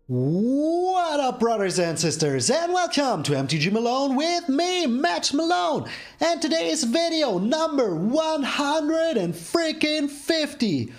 What up, brothers and sisters, and welcome to MTG Malone with me, MTG Malone, and today's video number 150.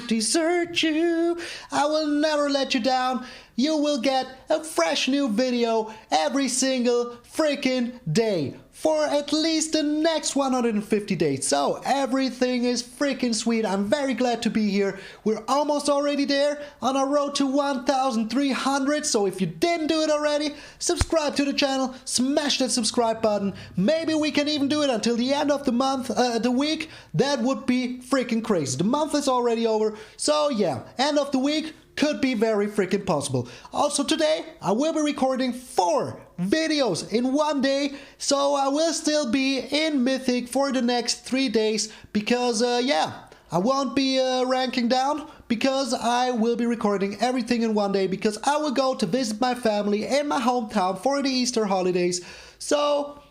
Desert you, I will never let you down. You will get a fresh new video every single freaking day for at least the next 150 days. So everything is freaking sweet. I'm very glad to be here. We're almost already there on our road to 1,300. So if you didn't do it already, subscribe to the channel, smash that subscribe button. Maybe we can even do it until the end of the month, the week. That would be freaking crazy. The month is already over. So yeah, end of the week could be very freaking possible. Also today, I will be recording 4 videos in one day, so I will still be in Mythic for the next 3 days because, yeah, I won't be ranking down because I will be recording everything in one day because I will go to visit my family in my hometown for the Easter holidays. So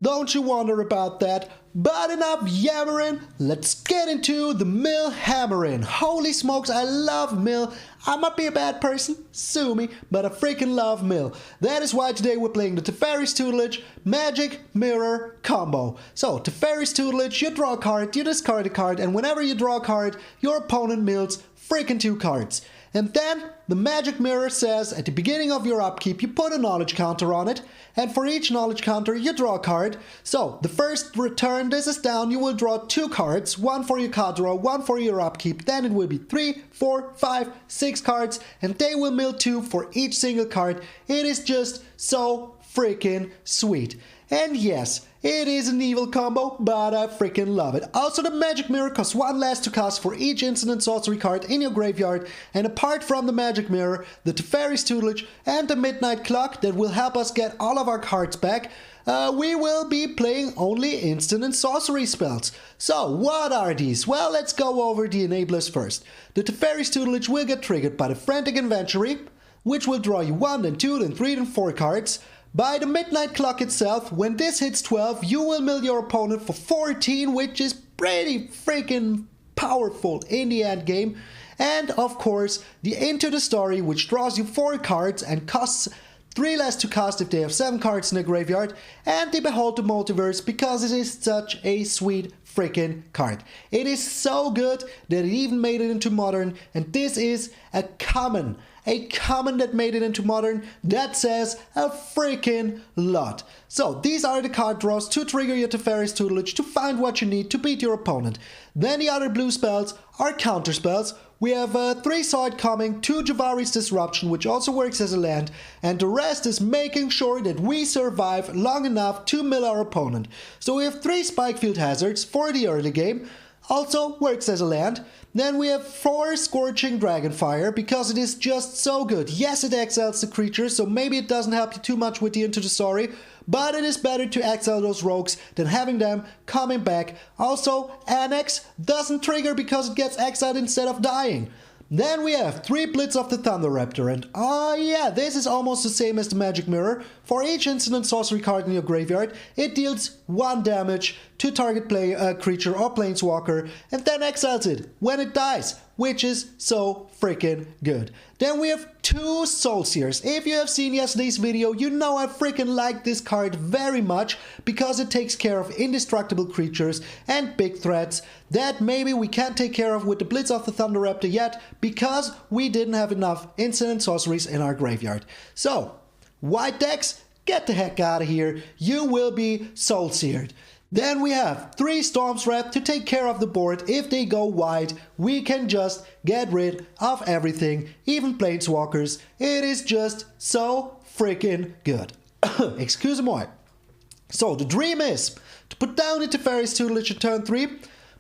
don't you wonder about that. But enough yammering, let's get into the mill hammering. Holy smokes, I love mill. I might be a bad person, sue me, but I freaking love mill. That is why today we're playing the Teferi's Tutelage Magic Mirror combo. So, Teferi's Tutelage, you draw a card, you discard a card, and whenever you draw a card, your opponent mills freaking 2 cards. And then the Magic Mirror says at the beginning of your upkeep you put a knowledge counter on it, and for each knowledge counter you draw a card. So the first return this is down, you will draw 2 cards, 1 for your card draw, 1 for your upkeep. Then it will be 3, 4, 5, 6 cards, and they will mill 2 for each single card. It is just so freaking sweet. And yes, it is an evil combo, but I freaking love it. Also, the Magic Mirror costs 1 less to cast for each instant sorcery card in your graveyard. And apart from the Magic Mirror, the Teferi's Tutelage and the Midnight Clock that will help us get all of our cards back, we will be playing only instant and sorcery spells. So, what are these? Well, let's go over the enablers first. The Teferi's Tutelage will get triggered by the Frantic Inventory, which will draw you 1, then 2, then 3, then 4 cards. By the Midnight Clock itself, when this hits 12, you will mill your opponent for 14, which is pretty freaking powerful in the end game. And of course, the Into the Story, which draws you 4 cards and costs 3 less to cast if they have 7 cards in the graveyard. And the Behold the Multiverse, because it is such a sweet freaking card. It is so good that it even made it into Modern, and this is a common that made it into Modern. That says a freaking lot. So these are the card draws to trigger your Teferi's Tutelage to find what you need to beat your opponent. Then the other blue spells are counter spells. We have 3 Sword coming, 2 Jwari's Disruption, which also works as a land, and the rest is making sure that we survive long enough to mill our opponent. So we have 3 Spikefield Hazards for the early game, also works as a land. Then we have 4 Scorching Dragonfire, because it is just so good. Yes, it exiles the creature, so maybe it doesn't help you too much with the Into the Story, but it is better to exile those rogues than having them coming back. Also, Annex doesn't trigger because it gets exiled instead of dying. Then we have 3 Blitz of the Thunder-Raptor, and oh yeah, this is almost the same as the Magic Mirror. For each instant sorcery card in your graveyard, it deals 1 damage to target creature or planeswalker, and then exiles it when it dies, which is so freaking good. Then we have 2 Soul Sears. If you have seen yesterday's video, you know I freaking like this card very much because it takes care of indestructible creatures and big threats that maybe we can't take care of with the Blitz of the Thunder-Raptor yet because we didn't have enough instant sorceries in our graveyard. So, white decks, get the heck out of here. You will be Soul Seared. Then we have 3 Storm's Wrath to take care of the board. If they go wide, we can just get rid of everything, even planeswalkers. It is just so freaking good. Excuse-moi. So the dream is to put down the Teferi's Tutelage at turn 3,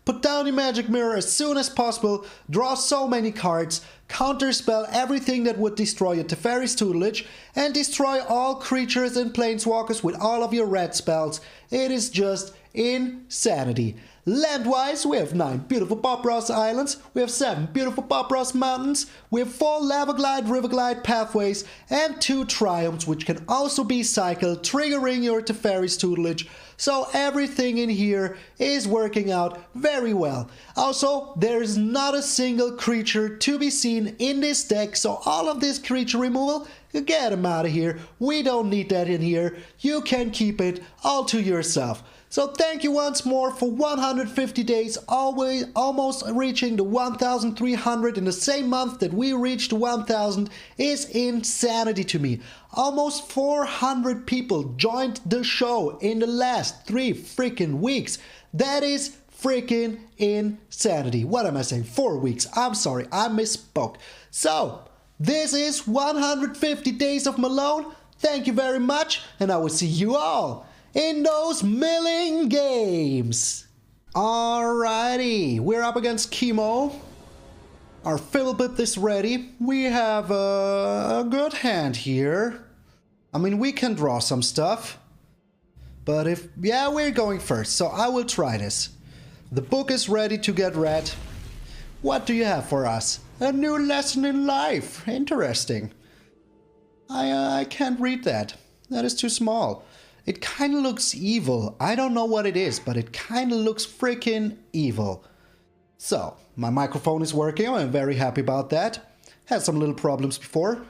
put down the Magic Mirror as soon as possible, draw so many cards, counterspell everything that would destroy your Teferi's Tutelage, and destroy all creatures and planeswalkers with all of your red spells. It is just insanity. Land-wise, we have 9 beautiful Bob Ross Islands, we have 7 beautiful Bob Ross Mountains, we have 4 Riverglide Pathways, and 2 Triomes, which can also be cycled, triggering your Teferi's Tutelage. So everything in here is working out very well. Also, there is not a single creature to be seen in this deck, so all of this creature removal, get them out of here. We don't need that in here. You can keep it all to yourself. So thank you once more for 150 days, almost reaching the 1,300 in the same month that we reached 1,000 is insanity to me. Almost 400 people joined the show in the last 3 freaking weeks. That is freaking insanity. What am I saying? 4 weeks. I'm sorry, I misspoke. So, this is 150 Days of Malone. Thank you very much, and I will see you all in those milling games. Alrighty, we're up against Chemo. Our Fiddlebip is ready. We have a good hand here. I mean, we can draw some stuff. But yeah, we're going first, so I will try this. The book is ready to get read. What do you have for us? A new lesson in life. Interesting. I can't read that. That is too small. It kind of looks evil. I don't know what it is, but it kind of looks freaking evil. So, my microphone is working. I'm very happy about that. Had some little problems before.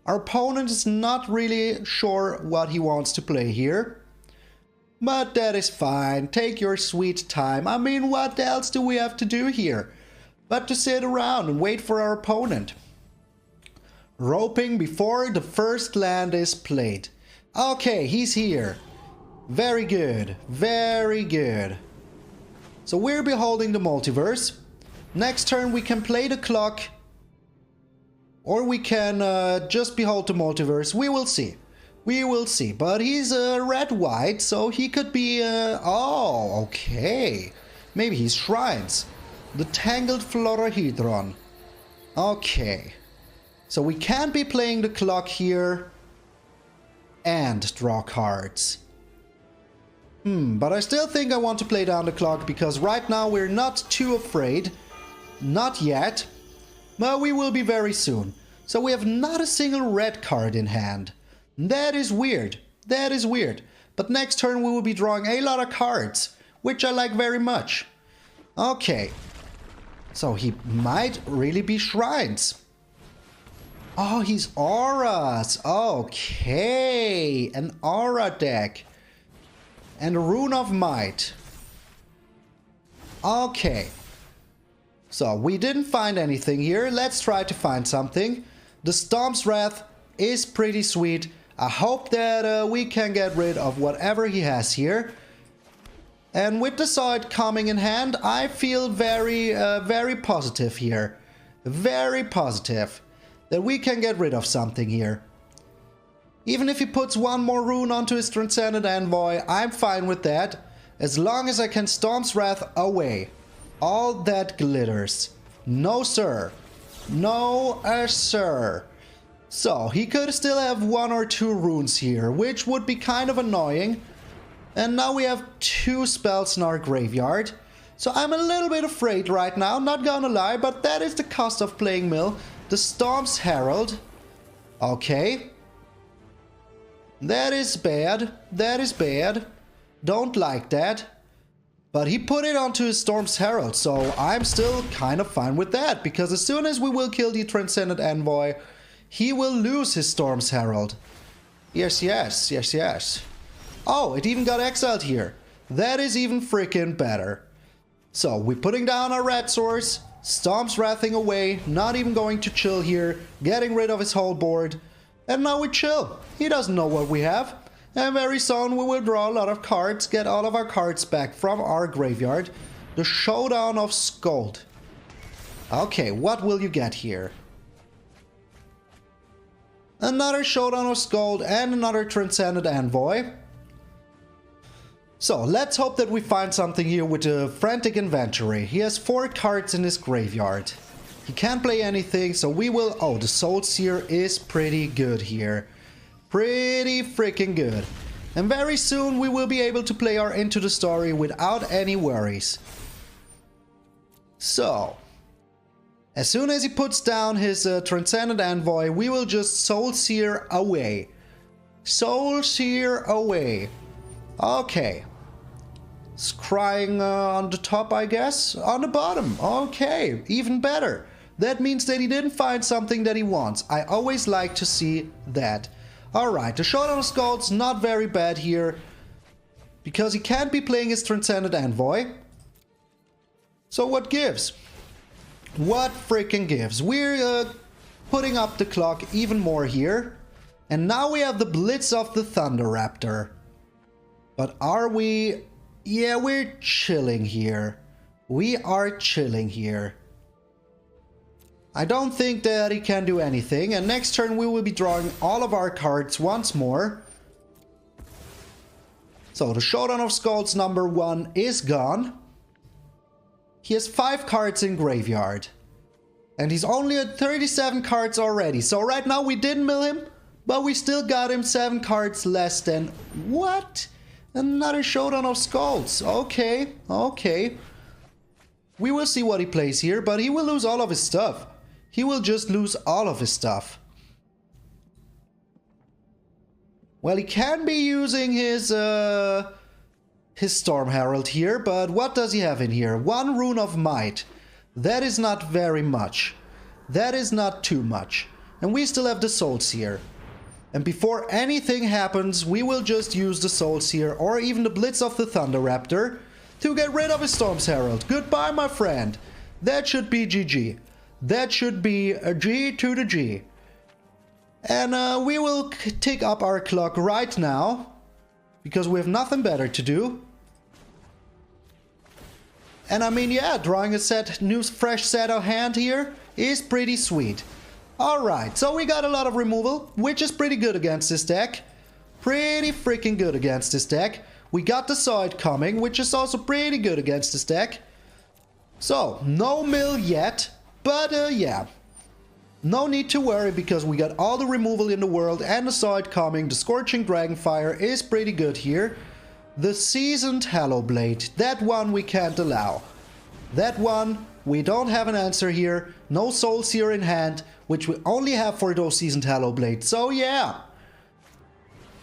Our opponent is not really sure what he wants to play here. But that is fine. Take your sweet time. I mean, what else do we have to do here but to sit around and wait for our opponent? Roping before the first land is played. Okay, he's here. Very good. Very good. So we're beholding the multiverse. Next turn we can play the clock. Or we can just behold the multiverse. We will see. We will see. But he's red-white, so he could be... oh, okay. Maybe he's Shrines. The Tangled Florahedron. Okay. So we can't be playing the clock here and draw cards. But I still think I want to play down the clock because right now we're not too afraid. Not yet. But we will be very soon. So we have not a single red card in hand. That is weird. That is weird. But next turn we will be drawing a lot of cards, which I like very much. Okay. So he might really be Shrines. Oh, he's Auras. Okay. An Aura deck. And a Rune of Might. Okay. So, we didn't find anything here. Let's try to find something. The Stomp's Wrath is pretty sweet. I hope that we can get rid of whatever he has here. And with the Sword coming in hand, I feel very positive here. Very positive. That we can get rid of something here. Even if he puts one more rune onto his Transcendent Envoy, I'm fine with that. As long as I can Stomp's Wrath away. All that glitters. No, sir. No, sir. So, he could still have 1 or 2 runes here, which would be kind of annoying. And now we have 2 spells in our graveyard. So I'm a little bit afraid right now, not gonna lie, but that is the cost of playing Mill. The Storm's Herald. Okay. That is bad. That is bad. Don't like that. But he put it onto his Storm's Herald, so I'm still kind of fine with that. Because as soon as we will kill the Transcendent Envoy, he will lose his Storm's Herald. Yes, yes, yes, yes. Oh, it even got exiled here. That is even freaking better. So, we're putting down our red source. Stomp's Wrathing away, not even going to chill here. Getting rid of his whole board. And now we chill. He doesn't know what we have. And very soon we will draw a lot of cards, get all of our cards back from our graveyard. The Showdown of Skuld. Okay, what will you get here? Another Showdown of Skuld and another Transcendent Envoy. So, let's hope that we find something here with the Frantic Inventory. He has 4 cards in his graveyard. He can't play anything, so we will... Oh, the Soul Sear is pretty good here. Pretty freaking good. And very soon we will be able to play our Into the Story without any worries. So, as soon as he puts down his Transcendent Envoy, we will just Soul Sear away. Soul Sear away. Okay. Scrying on the top, I guess. On the bottom. Okay, even better. That means that he didn't find something that he wants. I always like to see that. Alright, the Showdown of Skulls not very bad here. Because he can't be playing his Transcendent Envoy. So what gives? What freaking gives? We're putting up the clock even more here. And now we have the Blitz of the Thunder-Raptor. But are we... Yeah, we're chilling here. We are chilling here. I don't think that he can do anything. And next turn we will be drawing all of our cards once more. So the Showdown of Skulls number 1 is gone. He has 5 cards in graveyard. And he's only at 37 cards already. So right now we didn't mill him, but we still got him 7 cards less than... What? Another Showdown of Skulls. Okay, okay. We will see what he plays here, but he will lose all of his stuff. He will just lose all of his stuff. Well, he can be using his Storm Herald here, but what does he have in here? 1 Rune of Might. That is not very much. That is not too much. And we still have the Soul Sear. And before anything happens, we will just use the Soul Sear or even the Blitz of the Thunder-Raptor to get rid of his Storm's Herald. Goodbye, my friend. That should be GG. That should be a G to the G. And we will tick up our clock right now, because we have nothing better to do. And I mean, yeah, drawing a new fresh set of hand here is pretty sweet. Alright, so we got a lot of removal, which is pretty good against this deck. Pretty freaking good against this deck. We got the Zoid coming, which is also pretty good against this deck. So, no mill yet, but yeah. No need to worry because we got all the removal in the world and the Zoid coming. The Scorching Dragonfire is pretty good here. The Seasoned Hallowblade, that one we can't allow. That one, we don't have an answer here. No Soul Sear in hand, which we only have for those Seasoned Hallowblades. So yeah.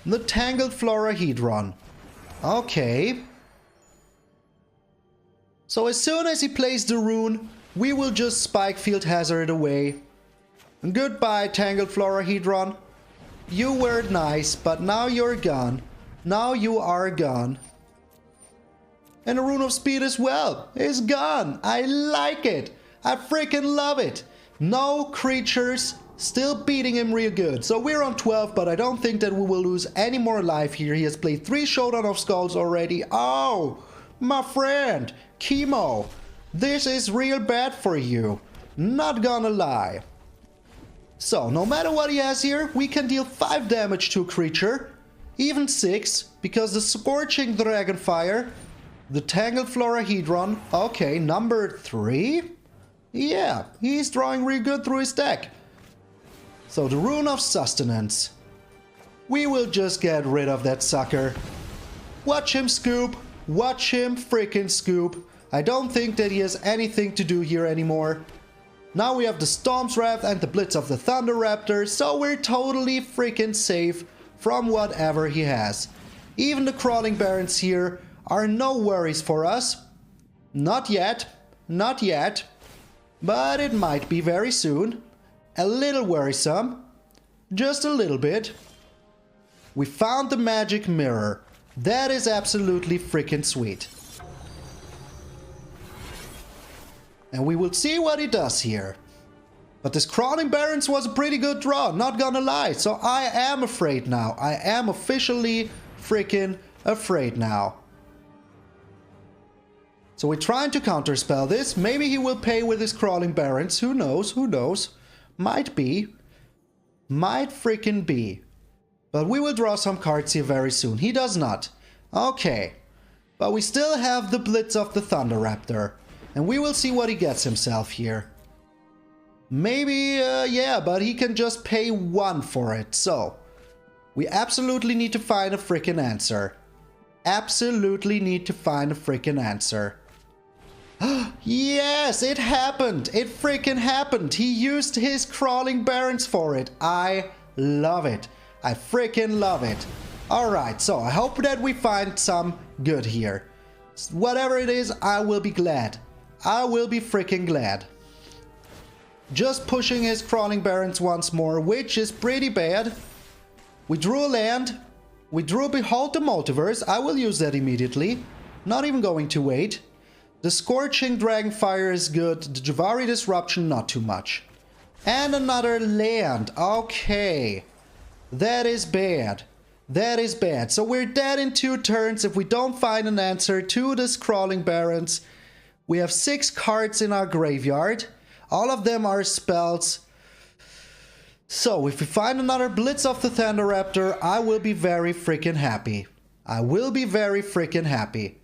The Tangled Florahedron. Okay. So as soon as he plays the rune, we will just Spikefield Hazard away. And goodbye, Tangled Florahedron. You were nice, but now you're gone. Now you are gone. And the Rune of Speed as well is gone. I like it. I freaking love it. No creatures, still beating him real good. So we're on 12, but I don't think that we will lose any more life here. He has played 3 Showdown of Skulls already. Oh, my friend, Chemo. This is real bad for you. Not gonna lie. So, no matter what he has here, we can deal 5 damage to a creature. Even 6, because the Scorching Dragonfire, the Tangled Florahedron, okay, number 3? Yeah, he's drawing real good through his deck. So the Rune of Sustenance. We will just get rid of that sucker. Watch him scoop, watch him freaking scoop. I don't think that he has anything to do here anymore. Now we have the Storm's Wrath and the Blitz of the Thunder-Raptor, so we're totally freaking safe from whatever he has. Even the Crawling Barons here are no worries for us. Not yet. Not yet. But it might be very soon. A little worrisome. Just a little bit. We found the magic mirror. That is absolutely freaking sweet. And we will see what he does here. But this Crawling Barons was a pretty good draw, not gonna lie. So I am afraid now. I am officially freaking afraid now. So we're trying to counterspell this. Maybe he will pay with his Crawling Barons. Who knows? Who knows? Might be. Might freaking be. But we will draw some cards here very soon. He does not. Okay. But we still have the Blitz of the Thunder-Raptor. And we will see what he gets himself here. Maybe, yeah, but he can just pay 1 for it. So, we absolutely need to find a freaking answer. Absolutely need to find a freaking answer. Yes, it happened. It freaking happened. He used his Crawling Barrens for it. I love it. I freaking love it. Alright, so I hope that we find some good here. Whatever it is, I will be glad. I will be freaking glad. Just pushing his Crawling Barrens once more, which is pretty bad. We drew a land. We drew Behold the Multiverse. I will use that immediately. Not even going to wait. The Scorching Dragonfire is good. The Jwari Disruption, not too much. And another land. Okay. That is bad. That is bad. So we're dead in 2 turns if we don't find an answer to this Crawling Barrens. We have 6 cards in our graveyard. All of them are spells. So if we find another Blitz of the Thunder-Raptor, I will be very freaking happy. I will be very freaking happy.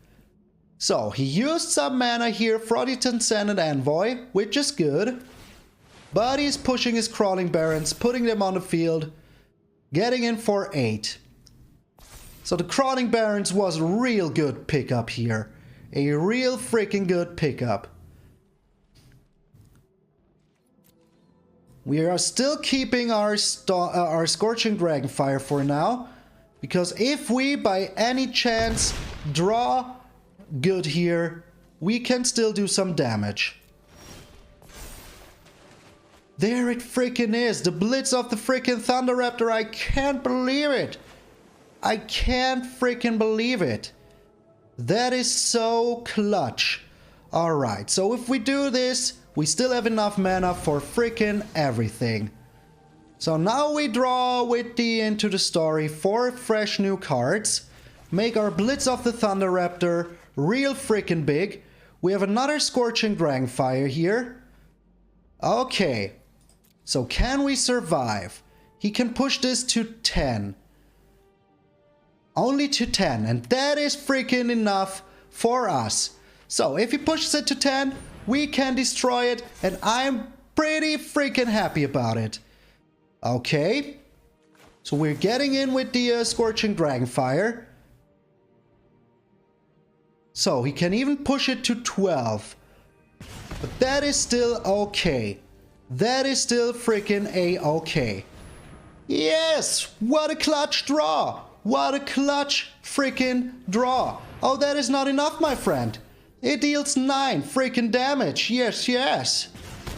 So he used some mana here for the Transcendent Envoy, which is good. But he's pushing his Crawling Barrens, putting them on the field, getting in for 8. So the Crawling Barrens was a real good pickup here. A real freaking good pickup. We are still keeping our Scorching Dragonfire for now. Because if we by any chance draw good here, we can still do some damage. There it freaking is. The Blitz of the freaking Thunder-Raptor. I can't believe it. I can't freaking believe it. That is so clutch. Alright, so if we do this, we still have enough mana for freaking everything. So now we draw with the Into the Story 4 fresh new cards. Make our Blitz of the Thunder-Raptor real freaking big. We have another Scorching Dragonfire here. Okay. So can we survive? He can push this to 10. Only to 10. And that is freaking enough for us. So if he pushes it to 10, we can destroy it. And I'm pretty freaking happy about it. Okay. So we're getting in with the Scorching Dragonfire. So he can even push it to 12. But that is still okay. That is still freaking a-okay. Yes! What a clutch draw! What a clutch freaking draw! Oh, that is not enough, my friend. It deals 9 freaking damage. Yes, yes.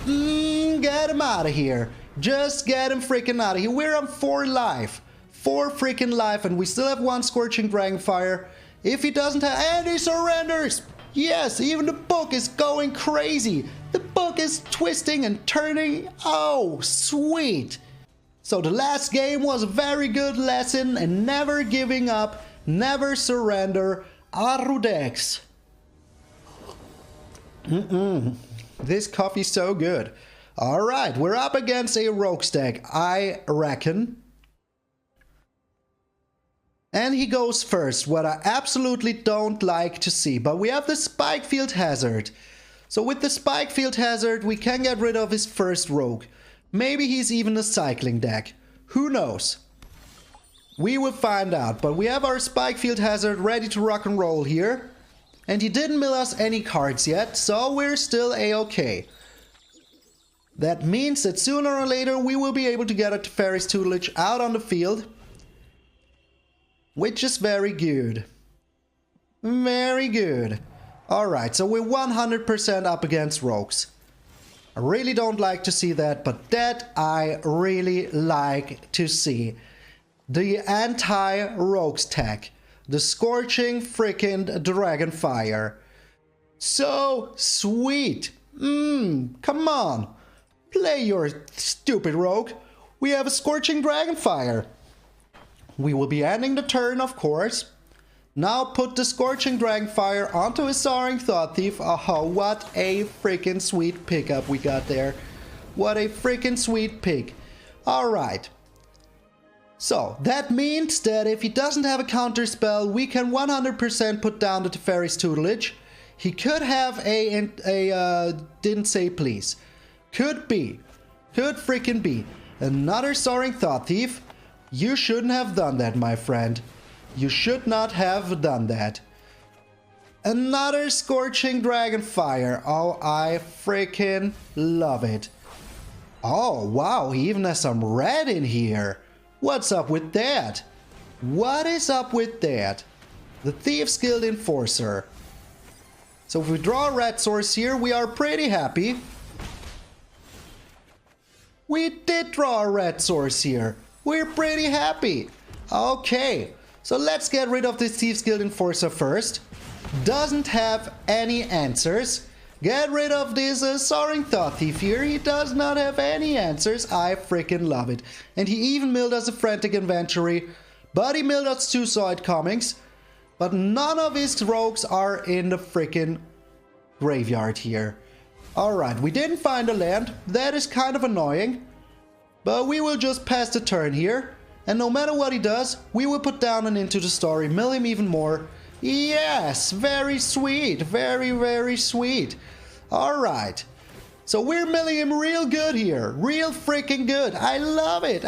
Get him out of here. Just get him freaking out of here. We're on 4 life. 4 freaking life, and we still have 1 Scorching Dragonfire. If he doesn't have any surrenders. Yes, even the book is going crazy. The book is twisting and turning. Oh, sweet. So the last game was a very good lesson in never giving up, never surrender. ROGUES. This coffee's so good. Alright, we're up against a rogue stack, I reckon. And he goes first, what I absolutely don't like to see. But we have the Spikefield Hazard. So with the Spikefield Hazard, we can get rid of his first rogue. Maybe he's even a cycling deck. Who knows? We will find out. But we have our Spikefield Hazard ready to rock and roll here. And he didn't mill us any cards yet, so we're still a-okay. That means that sooner or later we will be able to get a Teferi's Tutelage out on the field. Which is very good. Very good. Alright, so we're 100% up against rogues. I really don't like to see that, but that I really like to see. The anti-rogues tech. The Scorching freaking Dragonfire. So sweet. Come on. Play your stupid rogue. We have a Scorching Dragonfire. We will be ending the turn, of course. Now put the Scorching Dragonfire onto his Soaring Thought Thief. Oh, what a freaking sweet pickup we got there. What a freaking sweet pick. Alright. So, that means that if he doesn't have a counter spell, we can 100% put down the Teferi's Tutelage. He could have didn't say please. Could be. Could freaking be. Another Soaring Thought Thief. You shouldn't have done that, my friend. You should not have done that. Another Scorching Dragonfire. Oh, I freaking love it. Oh, wow, he even has some red in here. What's up with that? What is up with that? The Thief's Guild Enforcer. So if we draw a red source here, we are pretty happy. We did draw a red source here. We're pretty happy. Okay, so let's get rid of this Thief's Guild Enforcer first. Doesn't have any answers. Get rid of this Soaring Thought Thief here. He does not have any answers. I freaking love it. And he even milled us a Frantic Inventory. But he milled us 2 Zoid Comics. But none of his rogues are in the freaking graveyard here. Alright, we didn't find a land. That is kind of annoying. But we will just pass the turn here. And no matter what he does, we will put down an Into the Story, mill him even more. Yes, very sweet. Very, very sweet. Alright. So we're milling him real good here. Real freaking good. I love it.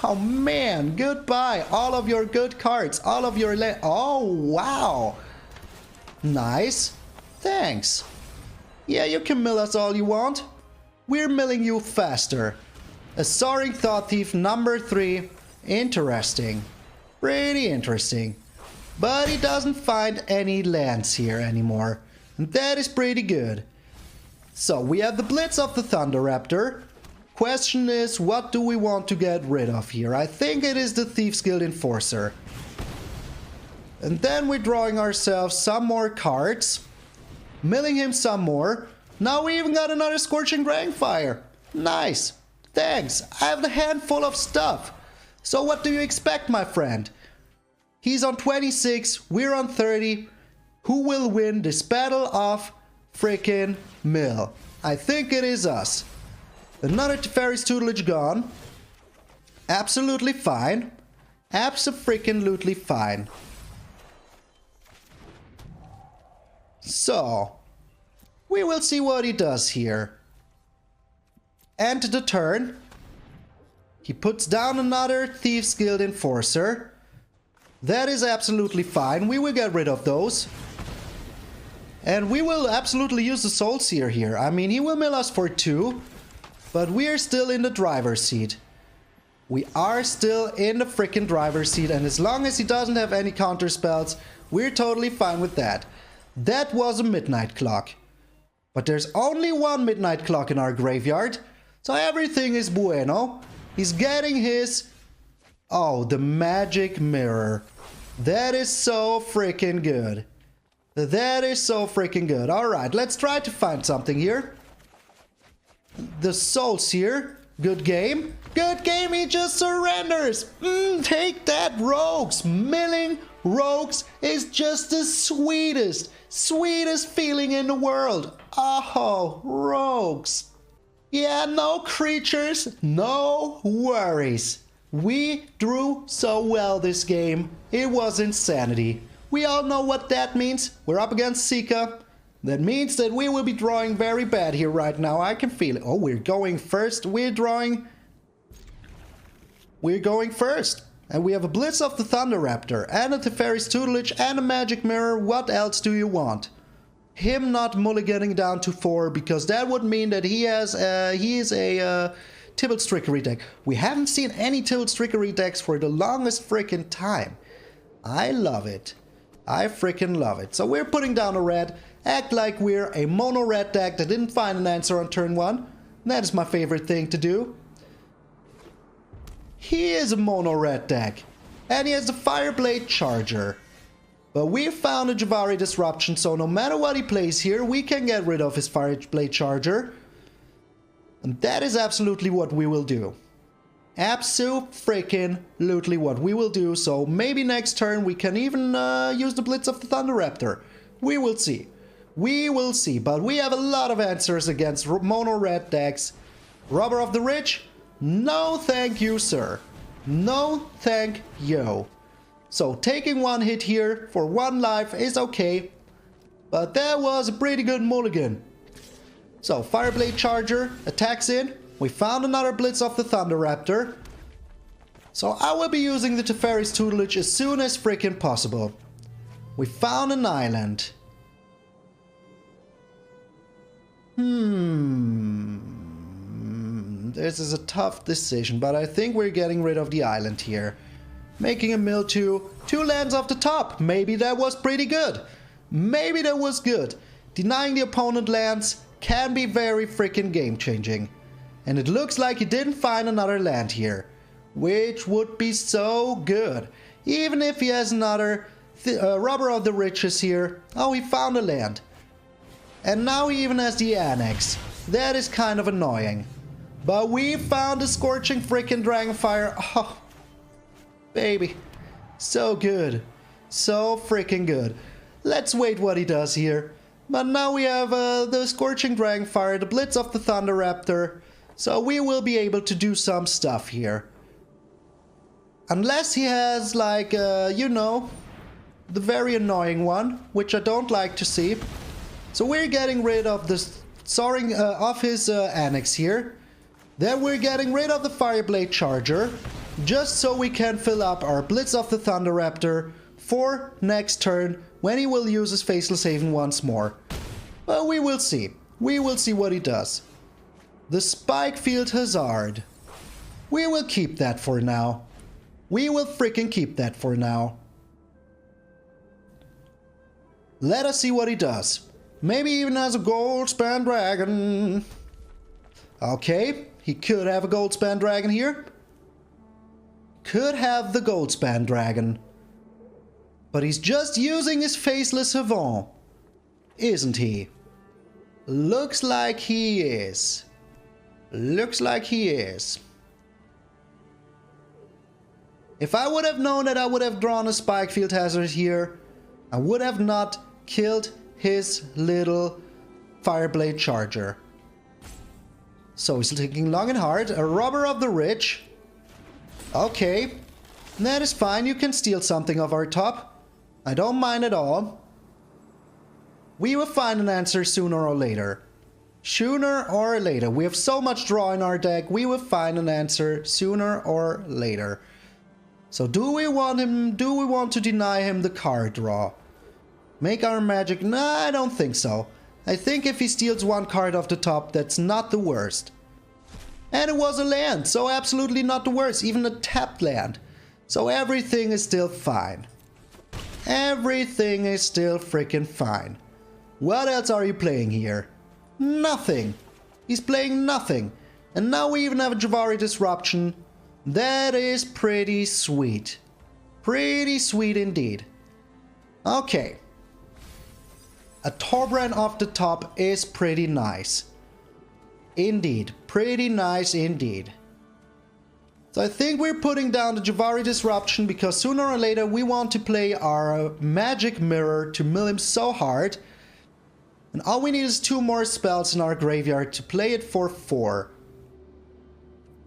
Oh man, goodbye. All of your good cards. All of your... Oh, wow. Nice. Thanks. Yeah, you can mill us all you want. We're milling you faster. A Soaring Thought Thief number 3. Interesting. Pretty interesting. But he doesn't find any lands here anymore. And that is pretty good. So we have the Blitz of the Thunder-Raptor. Question is, what do we want to get rid of here? I think it is the Thief's Guild Enforcer. And then we're drawing ourselves some more cards. Milling him some more. Now we even got another Scorching Dragonfire. Nice. Thanks. I have the handful of stuff. So what do you expect, my friend? He's on 26, we're on 30. Who will win this battle of freaking mill? I think it is us. Another Teferi's Tutelage gone. Absolutely fine. Abso-freaking-lutely fine. So, we will see what he does here. End the turn. He puts down another Thief's Guild Enforcer. That is absolutely fine. We will get rid of those. And we will absolutely use the Soul Sear here. I mean, he will mill us for 2. But we are still in the driver's seat. We are still in the freaking driver's seat. And as long as he doesn't have any counter spells, we're totally fine with that. That was a midnight clock. But there's only one midnight clock in our graveyard. So everything is bueno. He's getting his... Oh, the magic mirror. That is so freaking good. That is so freaking good. Alright, let's try to find something here. The Soul Sear. Good game. Good game, he just surrenders. Take that, Rogues. Milling Rogues is just the sweetest feeling in the world. Oh, Rogues. Yeah, no creatures, no worries. We drew so well this game. It was insanity. We all know what that means. We're up against Sika. That means that we will be drawing very bad here right now. I can feel it. Oh, we're going first. We're going first. And we have a Blitz of the Thunder-Raptor and a Teferi's Tutelage and a Magic Mirror. What else do you want? Him not mulliganing down to 4, because that would mean that he is a Tybalt's Trickery deck. We haven't seen any Tybalt's Trickery decks for the longest freaking time. I love it. I freaking love it. So we're putting down a red. Act like we're a mono red deck that didn't find an answer on turn 1. That is my favorite thing to do. He is a mono red deck. And he has the Fireblade Charger. But we found a Jwari Disruption, so no matter what he plays here, we can get rid of his Fireblade Charger. And that is absolutely what we will do. Abso-freaking-lutely what we will do. So maybe next turn we can even use the Blitz of the Thunder-Raptor. We will see. We will see. But we have a lot of answers against mono-red decks. Robber of the Rich? No thank you, sir. No thank you. So taking one hit here for 1 life is okay. But that was a pretty good mulligan. So Fireblade Charger attacks in. We found another Blitz of the Thunder-Raptor. So I will be using the Teferi's Tutelage as soon as freaking possible. We found an island. This is a tough decision, but I think we're getting rid of the island here. Making a mill to 2 lands off the top. Maybe that was pretty good. Maybe that was good. Denying the opponent lands can be very freaking game-changing. And it looks like he didn't find another land here, which would be so good. Even if he has another Robber of the Riches here. Oh, he found a land. And now he even has the Annex. That is kind of annoying. But we found the Scorching freaking Dragonfire. Oh, baby. So good. So freaking good. Let's wait what he does here. But now we have the Scorching Dragonfire, the Blitz of the Thunder-Raptor. So we will be able to do some stuff here. Unless he has, like, you know, the very annoying one, which I don't like to see. So we're getting rid of the soaring of his Annex here. Then we're getting rid of the Fireblade Charger, just so we can fill up our Blitz of the Thunder-Raptor for next turn, when he will use his Faceless Haven once more. Well, we will see. We will see what he does. The Spikefield Hazard. We will keep that for now. We will freaking keep that for now. Let us see what he does. Maybe even has a Goldspan Dragon. Okay, he could have a Goldspan Dragon here. Could have the Goldspan Dragon. But he's just using his Faceless Haven, isn't he? Looks like he is. Looks like he is. If I would have known that I would have drawn a Spikefield Hazard here, I would have not killed his little Fireblade Charger. So he's thinking long and hard. A Robber of the Rich. Okay. That is fine. You can steal something off our top. I don't mind at all. We will find an answer sooner or later. Sooner or later. We have so much draw in our deck. We will find an answer sooner or later. So do we want him? Do we want to deny him the card draw? Make our magic? Nah, I don't think so. I think if he steals one card off the top, that's not the worst. And it was a land, so absolutely not the worst. Even a tapped land. So everything is still fine. Everything is still freaking fine. What else are you playing here? Nothing. He's playing nothing. And now we even have a Jwari Disruption. That is pretty sweet. Pretty sweet indeed. Okay. A Torbrand off the top is pretty nice. Indeed. Pretty nice indeed. So I think we're putting down the Jwari Disruption because sooner or later we want to play our Magic Mirror to mill him so hard. And all we need is 2 more spells in our graveyard to play it for 4.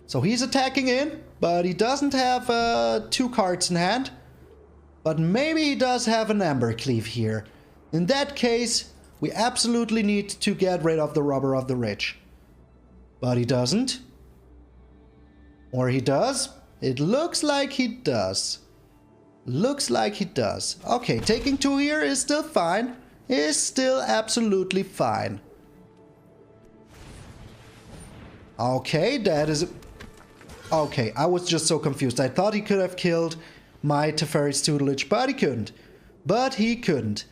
So he's attacking in, but he doesn't have 2 cards in hand. But maybe he does have an Embercleave here. In that case, we absolutely need to get rid of the Robber of the Rich. But he doesn't. Or he does. It looks like he does. Looks like he does. Okay, taking 2 here is still fine. Is still absolutely fine. Okay, that is... Okay, I was just so confused. I thought he could have killed my Teferi's Tutelage, but he couldn't. But he couldn't.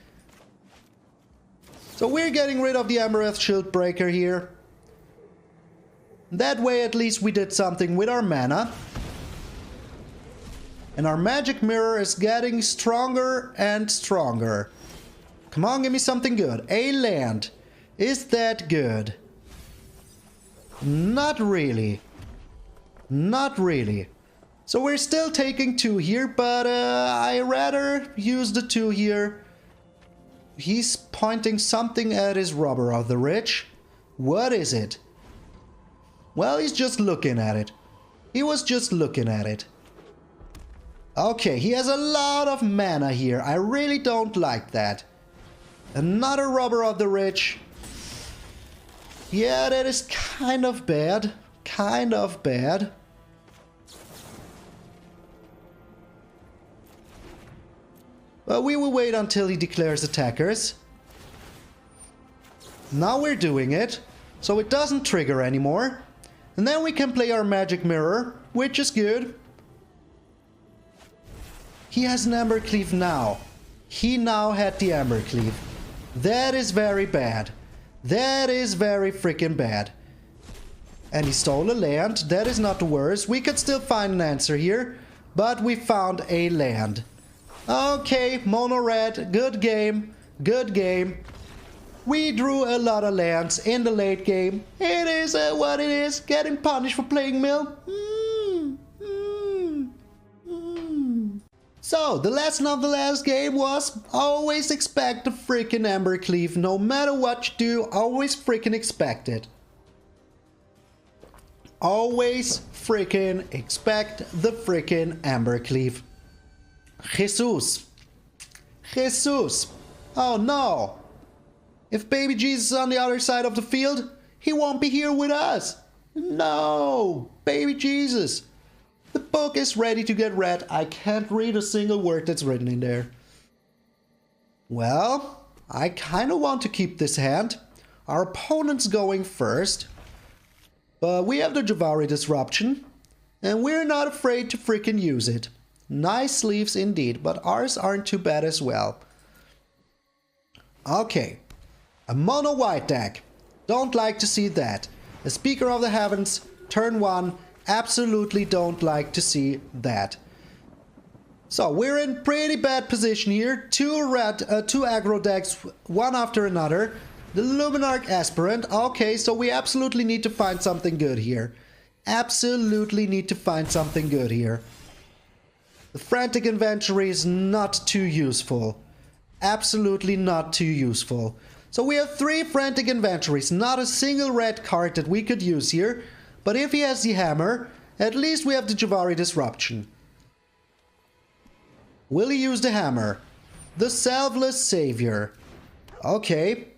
So we're getting rid of the Amareth Shield Breaker here. That way at least we did something with our mana. And our Magic Mirror is getting stronger and stronger. Come on, give me something good. A land. Is that good? Not really. Not really. So we're still taking 2 here, but I rather use the 2 here. He's pointing something at his Robber of the Rich. What is it? Well, he's just looking at it. He was just looking at it. Okay, he has a lot of mana here. I really don't like that. Another Robber of the Rich. Yeah, that is kind of bad. Kind of bad. But we will wait until he declares attackers. Now we're doing it. So it doesn't trigger anymore. And then we can play our Magic Mirror, which is good. He has an Embercleave now. He now had the Embercleave. That is very bad. That is very freaking bad. And he stole a land. That is not the worst. We could still find an answer here. But we found a land. Okay, Mono Red. Good game. Good game. We drew a lot of lands in the late game. It is what it is. Getting punished for playing mill. So, the lesson of the last game was always expect the freaking Embercleave. No matter what you do, always freaking expect it. Always freaking expect the freaking Embercleave. Jesus. Jesus. Oh no. If baby Jesus is on the other side of the field, he won't be here with us. No. Baby Jesus. The book is ready to get read. I can't read a single word that's written in there. Well, I kind of want to keep this hand. Our opponent's going first. But we have the Jwari Disruption. And we're not afraid to freaking use it. Nice sleeves indeed, but ours aren't too bad as well. Okay. A mono white deck. Don't like to see that. A Speaker of the Heavens, turn 1. Absolutely don't like to see that. So we're in pretty bad position here. Two aggro decks, one after another. The Luminarch Aspirant. Okay, so we absolutely need to find something good here. Absolutely need to find something good here. The Frantic Inventory is not too useful. Absolutely not too useful. So we have 3 Frantic Inventories. Not a single red card that we could use here. But if he has the hammer, at least we have the Jwari Disruption. Will he use the hammer? The Selfless Savior. Okay.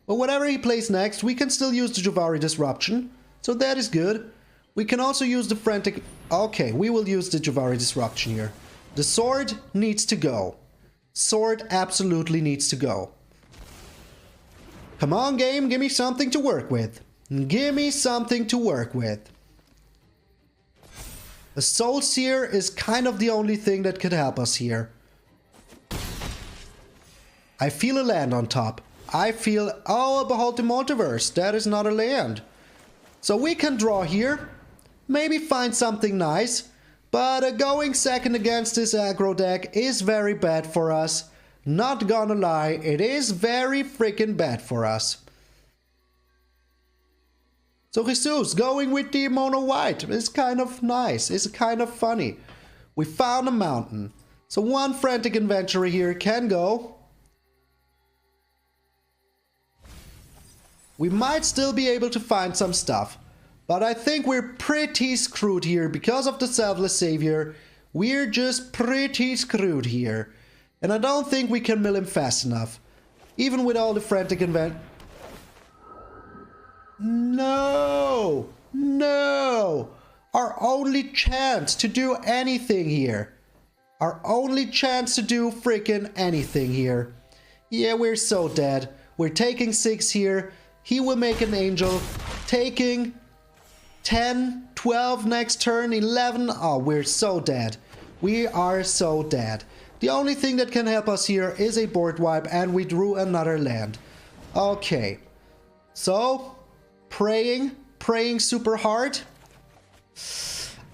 But whatever he plays next, we can still use the Jwari Disruption. So that is good. We can also use the Frantic... Okay, we will use the Jwari Disruption here. The sword needs to go. Sword absolutely needs to go. Come on, game, give me something to work with. Give me something to work with. A Soul Sear is kind of the only thing that could help us here. I feel a land on top. I feel... Oh, Behold the Multiverse. That is not a land. So we can draw here. Maybe find something nice. But going second against this aggro deck is very bad for us. Not gonna lie, it is very freaking bad for us. So Jesus going with the mono white is kind of nice. It's kind of funny. We found a mountain. So one Frantic Inventory here can go. We might still be able to find some stuff. But I think we're pretty screwed here because of the Selfless Savior. We're just pretty screwed here. And I don't think we can mill him fast enough. Even with all the Frantic Inventory. No! No! Our only chance to do anything here. Our only chance to do freaking anything here. Yeah, we're so dead. We're taking 6 here. He will make an angel. Taking 10, 12 next turn, 11. Oh, we're so dead. We are so dead. The only thing that can help us here is a board wipe, and we drew another land. Okay. So... Praying super hard.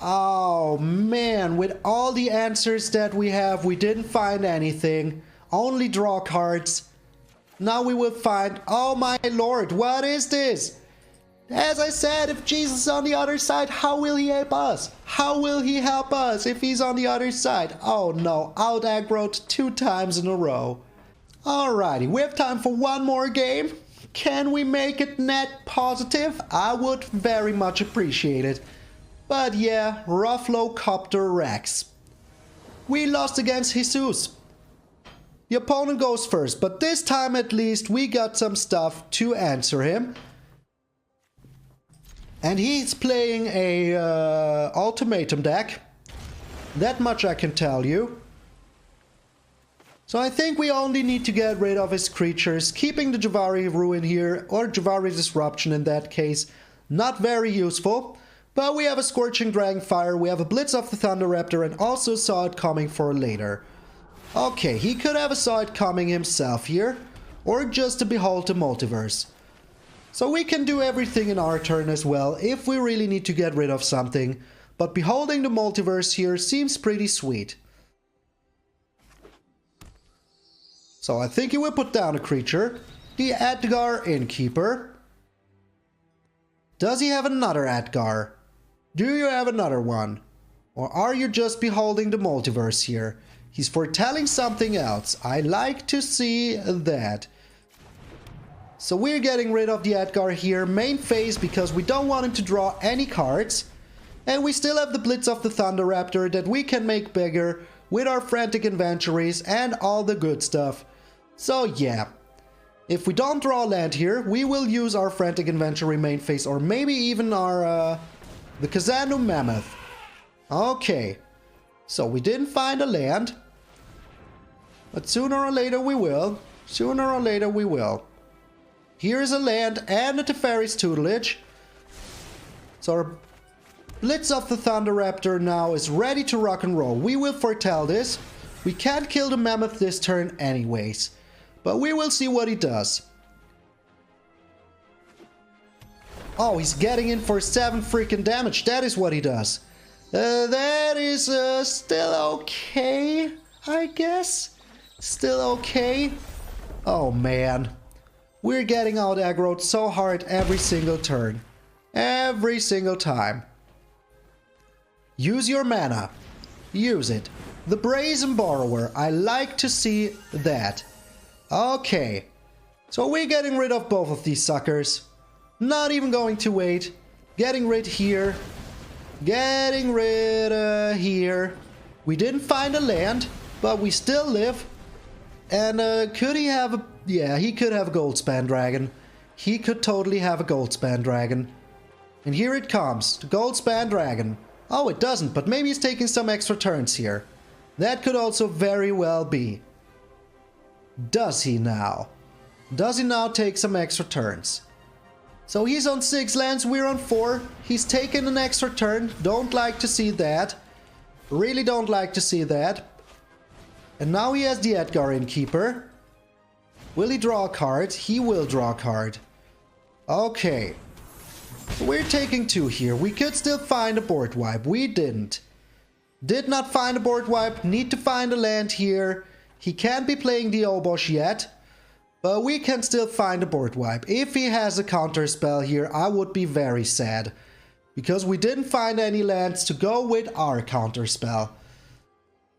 Oh man, with all the answers that we have, we didn't find anything. Only draw cards. Now we will find... Oh my lord, what is this? As I said, if Jesus is on the other side, how will he help us? How will he help us if he's on the other side? Oh no, out aggroed 2 times in a row. Alrighty, we have time for one more game. Can we make it net positive? I would very much appreciate it. But yeah, Ruffalo-Copter Rex. We lost against Jesus. The opponent goes first, but this time at least we got some stuff to answer him. And he's playing a ultimatum deck. That much I can tell you. So I think we only need to get rid of his creatures, keeping the Jwari Ruin here, or Jwari Disruption in that case. Not very useful, but we have a Scorching Dragonfire, we have a Blitz of the Thunder-Raptor, and also saw it coming for later. Okay, he could have saw it coming himself here, or just to Behold the Multiverse. So we can do everything in our turn as well, if we really need to get rid of something, but Beholding the Multiverse here seems pretty sweet. So I think he will put down a creature, the MtgA Innkeeper. Does he have another MtgA? Do you have another one? Or are you just Beholding the Multiverse here? He's foretelling something else. I like to see that. So we're getting rid of the MtgA here, main phase, because we don't want him to draw any cards. And we still have the Blitz of the Thunder-Raptor that we can make bigger with our Frantic Inventories and all the good stuff. So yeah, if we don't draw land here, we will use our Frantic Inventory main phase, or maybe even our the Kazandu Mammoth. Okay, so we didn't find a land, but sooner or later we will. Sooner or later we will. Here's a land and a Teferi's Tutelage. So our Blitz of the Thunder-Raptor now is ready to rock and roll. We will foretell this. We can't kill the Mammoth this turn anyways, but we will see what he does. Oh, he's getting in for 7 freaking damage. That is what he does. That is still okay, I guess. Still okay. Oh man. We're getting out aggroed so hard every single turn. Every single time. Use your mana. Use it. The Brazen Borrower. I like to see that. Okay. So we're getting rid of both of these suckers. Not even going to wait. Getting rid here. Getting rid here. We didn't find a land, but we still live. And could he have a... Yeah, he could have a Goldspan Dragon. He could totally have a Goldspan Dragon. And here it comes. The Goldspan Dragon. Oh, it doesn't, but maybe he's taking some extra turns here. That could also very well be. Does he now? Does he now take some extra turns? So he's on 6 lands, we're on 4. He's taken an extra turn. Don't like to see that. Really don't like to see that. And now he has the MtgA Innkeeper. Will he draw a card? He will draw a card. Okay. So we're taking 2 here. We could still find a board wipe. We didn't. Did not find a board wipe. Need to find a land here. He can't be playing the Obosh yet. But we can still find a board wipe. If he has a counter spell here, I would be very sad. Because we didn't find any lands to go with our counter spell.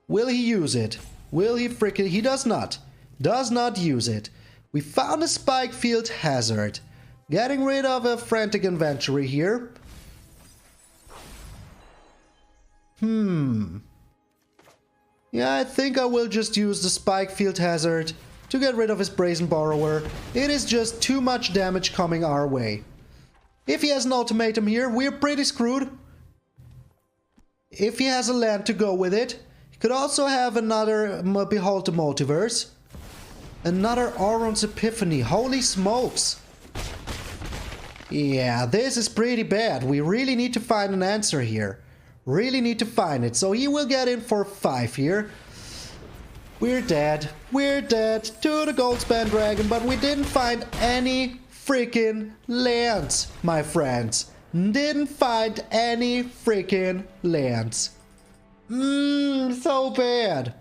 Will he use it? Will he frickin'... He does not. Does not use it. We found a Spikefield Hazard. Getting rid of a Frantic Inventory here. Yeah, I think I will just use the Spikefield Hazard to get rid of his Brazen Borrower. It is just too much damage coming our way. If he has an ultimatum here, we're pretty screwed. If he has a land to go with it, he could also have another Behold the Multiverse. Another Auron's Epiphany. Holy smokes. Yeah, this is pretty bad. We really need to find an answer here. Really need to find it. So he will get in for 5 here. We're dead. We're dead to the Goldspan Dragon, but we didn't find any freaking lands, my friends. Didn't find any freaking lands. So bad.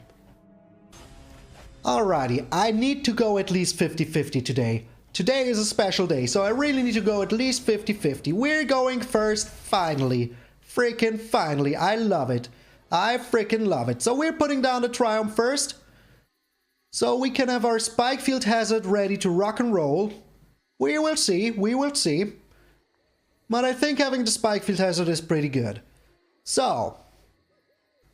Alrighty, I need to go at least 50-50 today. Today is a special day, so I really need to go at least 50-50. We're going first, finally. Freaking finally. I love it. I freaking love it. So we're putting down the Triome first. So we can have our Spikefield Hazard ready to rock and roll. We will see. We will see. But I think having the Spikefield Hazard is pretty good. So,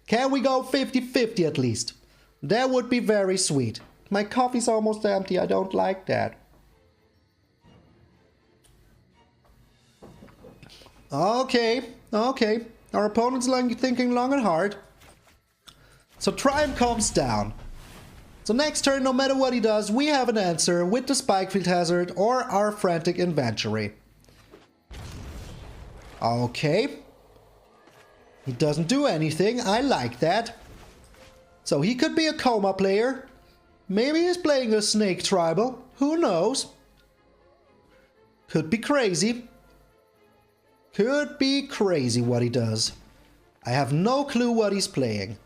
can we go 50-50 at least? That would be very sweet. My coffee's almost empty. I don't like that. Okay, okay. Our opponent's thinking long and hard. So Triome comes down. So next turn, no matter what he does, we have an answer with the Spikefield Hazard or our Frantic Inventory. Okay. He doesn't do anything. I like that. So he could be a Coma player. Maybe he's playing a Snake Tribal. Who knows? Could be crazy. Could be crazy what he does. I have no clue what he's playing.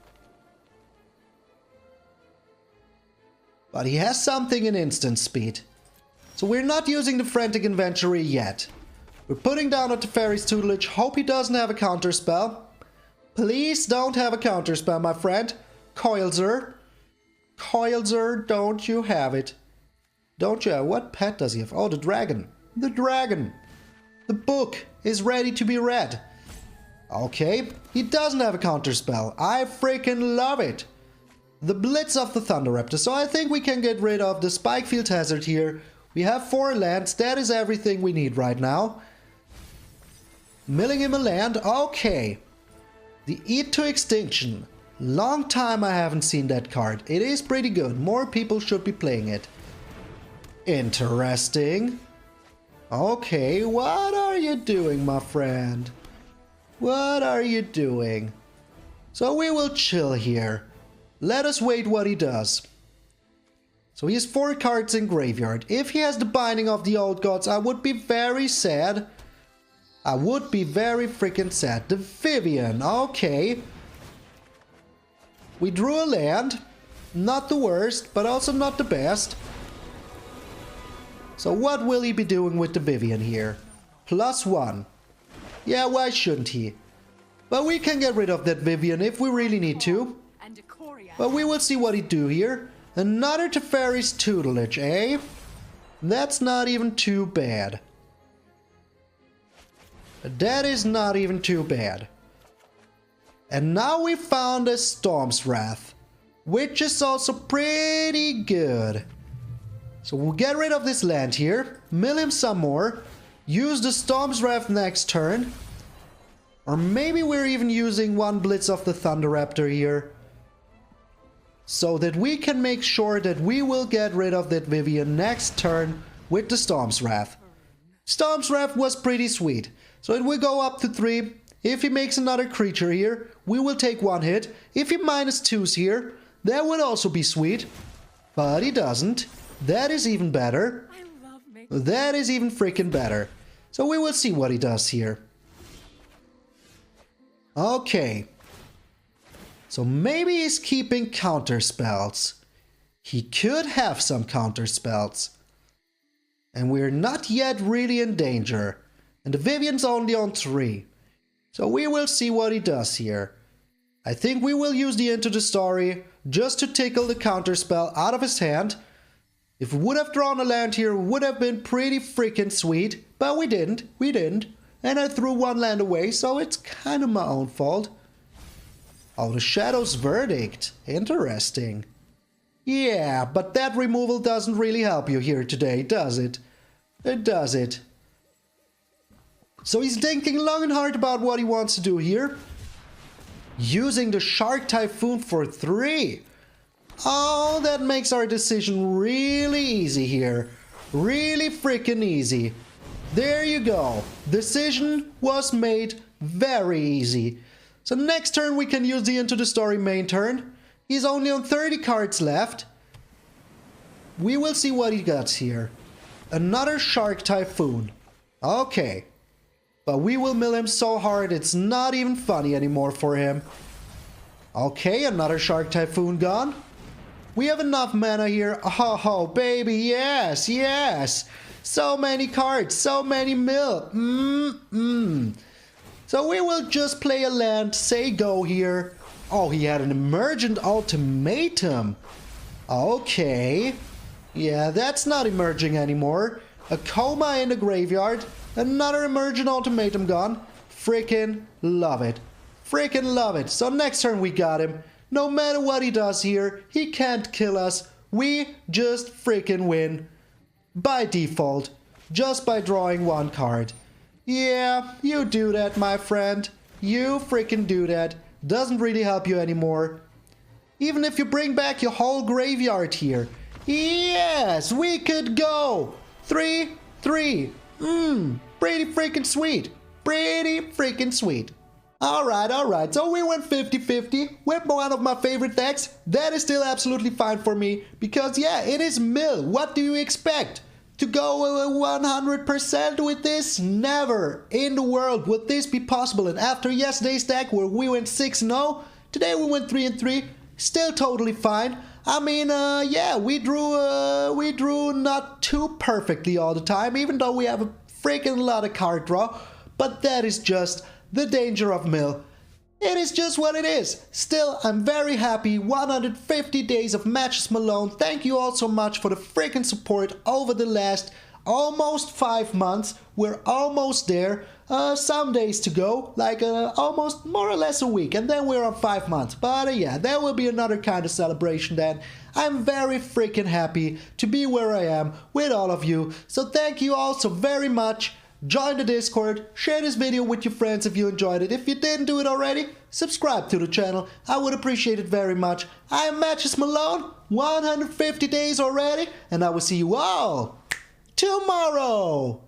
But he has something in instant speed. So we're not using the Frantic Inventory yet. We're putting down a Teferi's Tutelage. Hope he doesn't have a counterspell. Please don't have a counterspell, my friend. Coilzer. Coilzer, don't you have it? Don't you? What pet does he have? Oh, the dragon. The dragon. The book is ready to be read. Okay, he doesn't have a counterspell. I freaking love it. The Blitz of the Thunder-Raptor. So I think we can get rid of the Spikefield Hazard here. We have 4 lands. That is everything we need right now. Milling him a land. Okay. The Eat to Extinction. Long time I haven't seen that card. It is pretty good. More people should be playing it. Interesting. Okay, what are you doing, my friend? What are you doing? So we will chill here. Let us wait what he does. So he has 4 cards in graveyard. If he has the Binding of the Old Gods, I would be very sad. I would be very freaking sad. The Vivian, okay. We drew a land. Not the worst, but also not the best. So what will he be doing with the Vivian here? +1. Yeah, why shouldn't he? But we can get rid of that Vivian if we really need to. But we will see what he do here. Another Teferi's Tutelage, eh? That's not even too bad. That is not even too bad. And now we found a Storm's Wrath, which is also pretty good. So we'll get rid of this land here, mill him some more, use the Storm's Wrath next turn. Or maybe we're even using 1 Blitz of the Thunder-Raptor here. So that we can make sure that we will get rid of that Vivian next turn with the Storm's Wrath. Storm's Wrath was pretty sweet. So it will go up to 3. If he makes another creature here, we will take 1 hit. If he -2s here, that would also be sweet. But he doesn't. That is even better. That is even freaking better. So we will see what he does here. Okay. So maybe he's keeping counter spells. He could have some counter spells. And we're not yet really in danger. And the Vivian's only on 3. So we will see what he does here. I think we will use the Into the Story just to tickle the counterspell out of his hand. If we would have drawn a land here, it would have been pretty freaking sweet. But we didn't. We didn't. And I threw 1 land away, so it's kind of my own fault. Oh, the Shadow's Verdict. Interesting. Yeah, but that removal doesn't really help you here today, does it? It does it. So he's thinking long and hard about what he wants to do here. Using the Shark Typhoon for 3. Oh, that makes our decision really easy here. Really freaking easy. There you go. Decision was made very easy. So next turn we can use the Into the Story main turn. He's only on 30 cards left. We will see what he gets here. Another Shark Typhoon. Okay. But we will mill him so hard it's not even funny anymore for him. Okay, another Shark Typhoon gone. We have enough mana here. Oh, baby, yes, yes. So many cards, so many mill. So we will just play a land, say go here. Oh, he had an Emergent Ultimatum. Okay. Yeah, that's not emerging anymore. A Coma in the graveyard. Another Emergent Ultimatum gone. Freaking love it. Freaking love it. So next turn we got him. No matter what he does here, he can't kill us. We just freaking win. By default. Just by drawing 1 card. Yeah, you do that, my friend. You freaking do that. Doesn't really help you anymore. Even if you bring back your whole graveyard here. Yes, we could go 3-3. Pretty freaking sweet. Pretty freaking sweet. Alright, so we went 50-50 with one of my favorite decks. That is still absolutely fine for me, because yeah, it is Mill. What do you expect? To go 100% with this? Never in the world would this be possible. And after yesterday's deck where we went 6-0, today we went 3-3, still totally fine. I mean, yeah, we drew not too perfectly all the time, even though we have a freaking lot of card draw, but that is just the danger of Mill. It is just what it is. Still, I'm very happy. 150 days of matches Malone. Thank you all so much for the freaking support over the last almost 5 months. We're almost there. Some days to go, like almost more or less a week, and then we're on 5 months. But yeah, there will be another kind of celebration then. I'm very freaking happy to be where I am with all of you. So thank you all so very much. Join the Discord, share this video with your friends if you enjoyed it. If you didn't do it already, subscribe to the channel. I would appreciate it very much. I am MTG Malone, 150 days already, and I will see you all tomorrow.